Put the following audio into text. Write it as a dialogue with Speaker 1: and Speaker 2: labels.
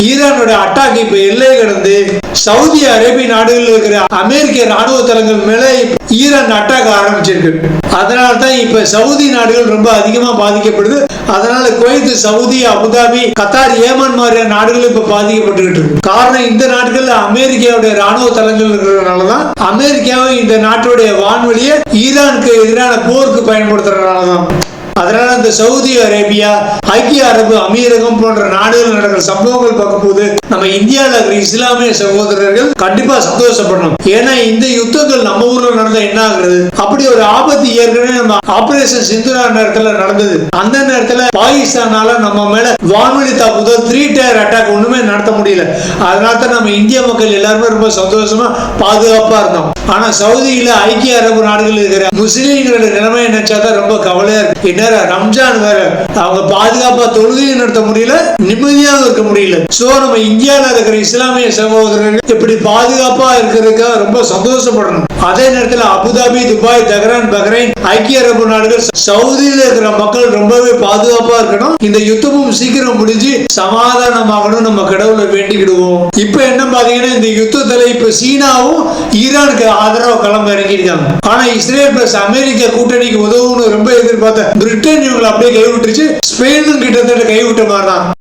Speaker 1: ஈரானோட attack இப்ப எல்லை கடந்து சவுதி அரேபிய நாடுகளில் இருக்கிற அமெரிக்க ராணுவ தளங்கள் மேல ஈரான் அட்டாக் ஆரம்பிச்சிருக்கு. அதனால தான் இப்ப சவுதி நாடுகள் ரொம்ப அதிகமா பாதிக்கப்படுது. அதனால Kuwait, Saudi, Abu Dhabi, Qatar, Yemen மாதிரியான நாடுகள் இப்ப பாதிக்கப்பட்டு இருக்கு. காரணம் இந்த நாடுகள்ல அமெரிக்காவுடைய ராணுவ தளங்கள் இருக்கிறதுனாலதான், அமெரிக்காவை இந்த நாட்டுடைய வான்வெளியை ஈரானுக்கு எதிரான போருக்கு பயன்படுத்துறதுனாலதான். அதனால இந்த சவுதி அரேபியா, ஐக்கிய அரபு அமீரகம் போன்ற நாடுகள் நடக்கிற சம்பவங்கள் பார்க்கும்போது நம்ம இந்தியாவில் இருக்கிற இஸ்லாமிய சகோதரர்கள் கண்டிப்பா சந்தோஷப்படணும். ஏன்னா இந்த யுத்தங்கள் நம்ம ஊர்ல நடந்த என்ன ஆகுறது, அப்படி ஒரு ஆபத்து ஏற்கனவே நம்ம ஆபரேஷன் சிந்துரா நேரத்துல நடந்தது. அந்த நேரத்துல பாகிஸ்தானால நம்ம மேல வான்வெளி தாக்குதல் 3 டயர் அட்டாக் ஒண்ணுமே நடத்த முடியல. அதனால தான் நம்ம இந்திய மக்கள் எல்லாருமே ரொம்ப சந்தோஷமா பாதுகாப்பா இருந்தோம். ஆனா சவுதியில, ஐக்கிய அரபு நாடுகள் இருக்கிற முஸ்லீம்களோட நிலைமை நினைச்சாதான் ரொம்ப கவலையா இருக்கு. ரம்ஜான் வேற, அவங்க பாதுகாப்பா தொழுகையும் நடத்த முடியல, நிம்மதியாக இருக்க முடியல. சோ நம்ம இந்தியாவில் இருக்கிற இஸ்லாமிய சகோதரர்கள் இப்படி பாதுகாப்பா இருக்கிறதுக்காக ரொம்ப சந்தோஷப்படணும். அதே நேரத்தில் அபுதாபி, துபாய், தெஹ்ரான், பஹ்ரைன், ஐக்கிய அரபு நாடுகள், சவுதியில இருக்கிற மக்கள் ரொம்பவே பாதுகாப்பா இருக்கணும். இந்த யுத்தமும் சீக்கிரம் முடிஞ்சு சமாதானமாகணும், நம்ம கடவுளை வேண்டிக்கிடுவோம். இப்ப என்ன பாத்தீங்கன்னா, இந்த யுத்தத்துல இப்ப சீனாவும் ஈரானுக்கு ஆதரவு களம் இறங்கியிருக்காங்க. ஆனா இஸ்ரேல் பிளஸ் அமெரிக்கா கூட்டணிக்கு உதவுன்னு ரொம்ப எதிர்பார்த்த பிரிட்டன் இவங்களை அப்படியே கைவிட்டுருச்சு. ஸ்பெயினும் கிட்டத்தட்ட கைவிட்ட மாதிரி தான்.